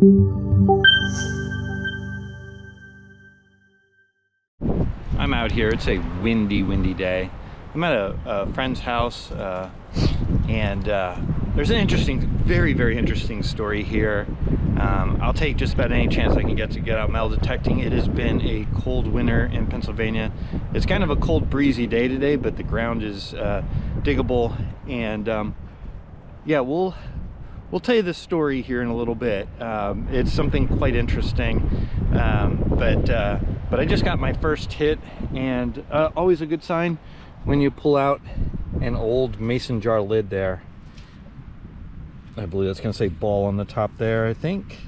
I'm out here. It's a windy day. I'm at a friend's house, and there's an interesting, very interesting story here. I'll take just about any chance I can get to get out metal detecting. It has been a cold winter in Pennsylvania. It's kind of a cold, breezy day today, but the ground is diggable, and yeah, we'll tell you this story here in a little bit. It's something quite interesting, but I just got my first hit, and always a good sign when you pull out an old mason jar lid there. I believe that's going to say ball on the top there, I think.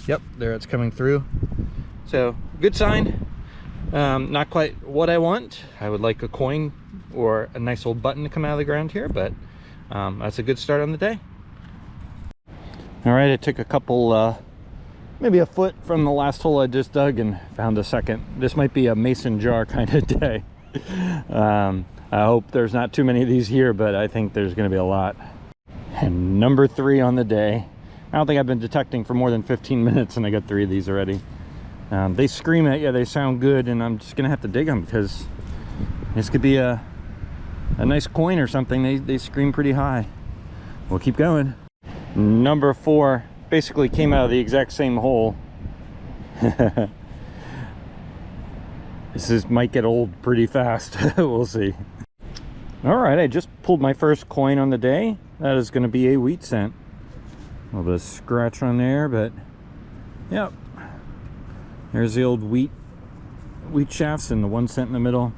Yep, there it's coming through. So, good sign. Not quite what I want. I would like a coin or a nice old button to come out of the ground here, but that's a good start on the day. All right, I took a couple, maybe a foot from the last hole I just dug and found a second. This might be a mason jar kind of day. I hope there's not too many of these here, but I think there's going to be a lot. And number 3 on the day. I don't think I've been detecting for more than 15 minutes and I got 3 of these already. They scream at you, they sound good, and I'm just gonna have to dig them because this could be a nice coin or something. They scream pretty high. We'll keep going. Number 4 basically came out of the exact same hole. Might get old pretty fast. We'll see. All right, I just pulled my first coin on the day. That is going to be a wheat cent. A little bit of scratch on there, but yep. There's the old wheat shafts and the 1 cent in the middle.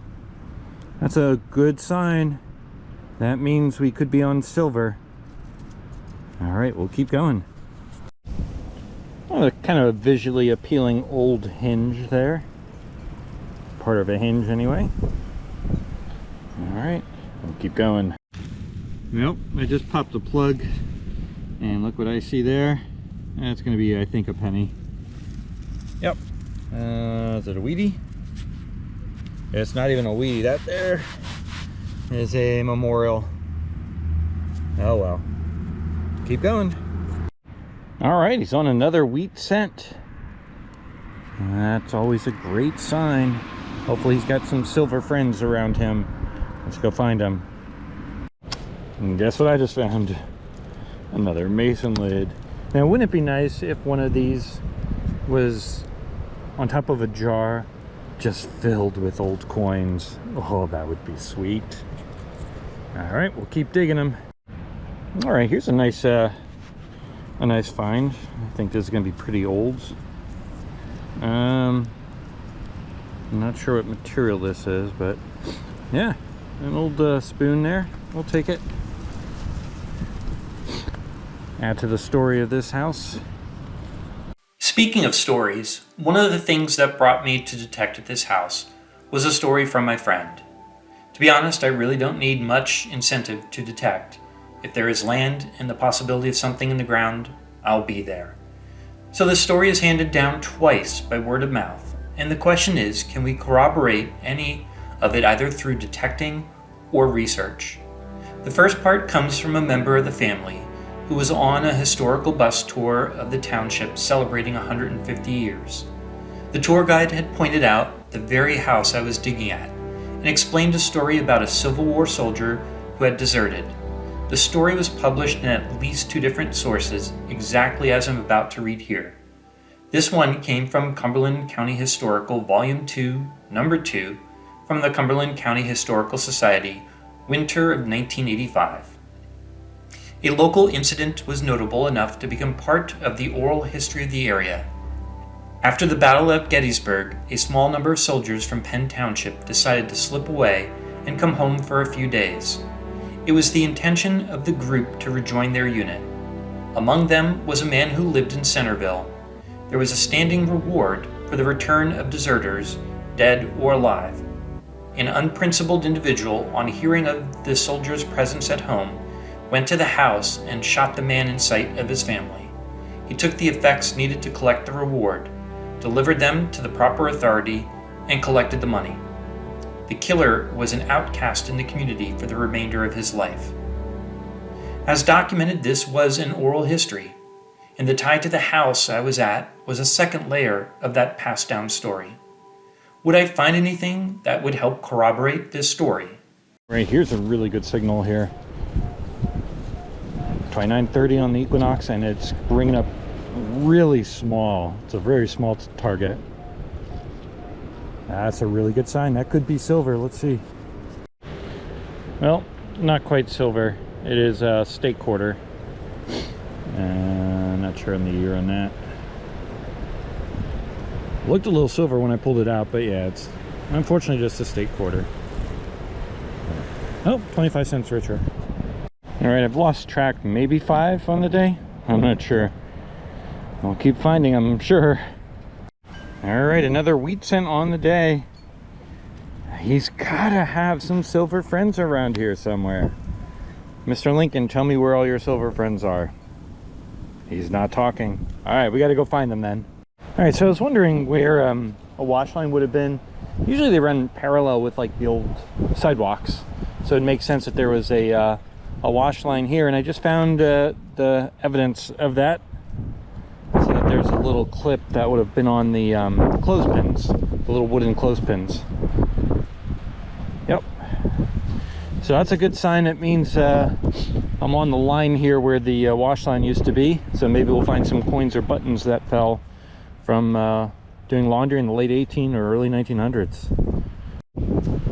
That's a good sign. That means we could be on silver. All right, we'll keep going. Oh, kind of a visually appealing old hinge there. Part of a hinge anyway. All right, we'll keep going. Nope, I just popped the plug and look what I see there. That's gonna be, I think, a penny. Yep. Is it a wheatie? It's not even a wheatie. That there is a memorial. Oh well. Keep going. All right, he's on another wheat cent. That's always a great sign. Hopefully he's got some silver friends around him. Let's go find him. And guess what I just found? Another mason lid. Now, wouldn't it be nice if one of these was on top of a jar just filled with old coins? Oh, that would be sweet. All right, we'll keep digging them. All right, here's a nice find. I think this is gonna be pretty old. I'm not sure what material this is, but yeah, an old spoon there. We'll take it. Add to the story of this house. Speaking of stories, one of the things that brought me to detect at this house was a story from my friend. To be honest, I really don't need much incentive to detect. If there is land and the possibility of something in the ground, I'll be there. So this story is handed down twice by word of mouth, and the question is, can we corroborate any of it either through detecting or research? The first part comes from a member of the family who was on a historical bus tour of the township celebrating 150 years. The tour guide had pointed out the very house I was digging at and explained a story about a Civil War soldier who had deserted. The story was published in at least 2 different sources, exactly as I'm about to read here. This one came from Cumberland County Historical, Volume 2, Number 2, from the Cumberland County Historical Society, winter of 1985. A local incident was notable enough to become part of the oral history of the area. After the Battle of Gettysburg, a small number of soldiers from Penn Township decided to slip away and come home for a few days. It was the intention of the group to rejoin their unit. Among them was a man who lived in Centerville. There was a standing reward for the return of deserters, dead or alive. An unprincipled individual, on hearing of the soldier's presence at home, went to the house and shot the man in sight of his family. He took the effects needed to collect the reward, delivered them to the proper authority, and collected the money. The killer was an outcast in the community for the remainder of his life. As documented, this was an oral history. And the tie to the house I was at was a second layer of that passed down story. Would I find anything that would help corroborate this story? Right, here's a really good signal here. 2930 on the Equinox, and it's bringing up really small. It's a very small target. That's a really good sign. That could be silver. Let's see. Well, not quite silver. It is a state quarter. Not sure on the year on that. Looked a little silver when I pulled it out, but yeah, it's unfortunately just a state quarter. Oh, 25 cents richer. All right, I've lost track, maybe 5 on the day. I'm not sure. I'll keep finding them, I'm sure. All right, another wheat cent on the day. He's gotta have some silver friends around here somewhere. Mr. Lincoln, tell me where all your silver friends are. He's not talking. All right, we gotta go find them then. All right, so I was wondering where a wash line would have been. Usually they run parallel with like the old sidewalks. So it makes sense that there was a wash line here, and I just found the evidence of that. So that there's a little clip that would have been on the clothespins, the little wooden clothespins. Yep. So that's a good sign. It means I'm on the line here where the wash line used to be. So maybe we'll find some coins or buttons that fell from doing laundry in the late 18 or early 1900s.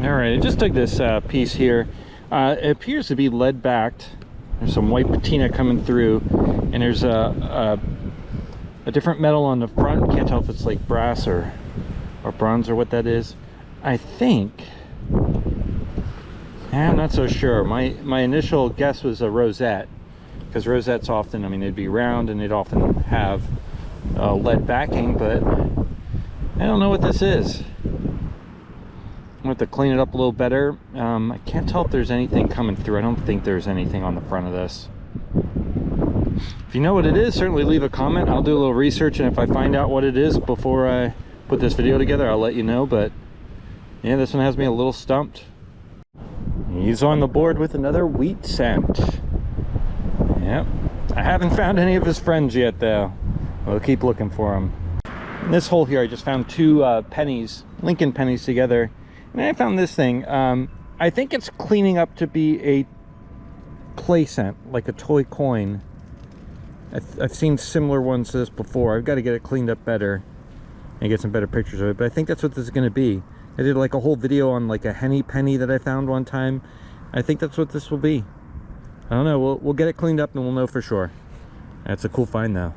All right, I just took this piece here. It appears to be lead backed. There's some white patina coming through, and there's a different metal on the front. Can't tell if it's like brass or bronze or what that is. I think, I'm not so sure. My initial guess was a rosette, because rosettes often, I mean, they'd be round and they'd often have lead backing, but I don't know what this is. I'm going to have to clean it up a little better. I can't tell if there's anything coming through. I don't think there's anything on the front of this. If you know what it is, certainly leave a comment. I'll do a little research, and if I find out what it is before I put this video together, I'll let you know. But yeah, this one has me a little stumped. He's on the board with another wheat cent. Yep. I haven't found any of his friends yet, though. We'll keep looking for them. In this hole here, I just found 2 pennies, Lincoln pennies together. And I found this thing. I think it's cleaning up to be a play cent, like a toy coin. I've seen similar ones to this before. I've got to get it cleaned up better and get some better pictures of it. But I think that's what this is going to be. I did like a whole video on like a henny penny that I found one time. I think that's what this will be. I don't know. We'll get it cleaned up and we'll know for sure. That's a cool find though.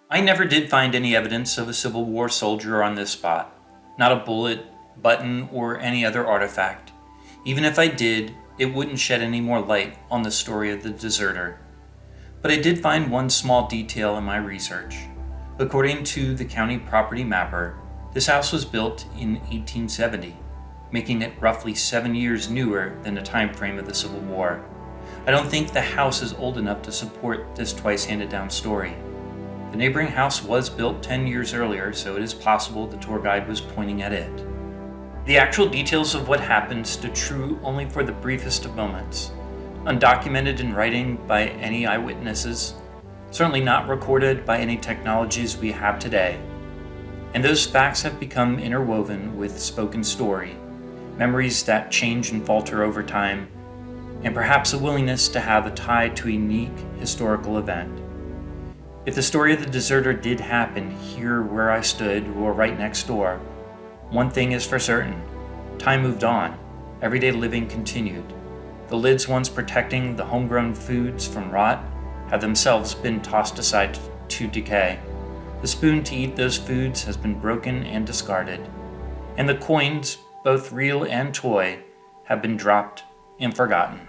I never did find any evidence of a Civil War soldier on this spot. Not a bullet, button, or any other artifact. Even if I did, it wouldn't shed any more light on the story of the deserter. But I did find one small detail in my research. According to the county property mapper, this house was built in 1870, making it roughly 7 years newer than the time frame of the Civil War. I don't think the house is old enough to support this twice handed down story. The neighboring house was built 10 years earlier, so it is possible the tour guide was pointing at it. The actual details of what happened stood true only for the briefest of moments, undocumented in writing by any eyewitnesses, certainly not recorded by any technologies we have today. And those facts have become interwoven with spoken story, memories that change and falter over time, and perhaps a willingness to have a tie to a unique historical event. If the story of the deserter did happen here where I stood or right next door, one thing is for certain. Time moved on. Everyday living continued. The lids once protecting the homegrown foods from rot have themselves been tossed aside to decay. The spoon to eat those foods has been broken and discarded. And the coins, both real and toy, have been dropped and forgotten.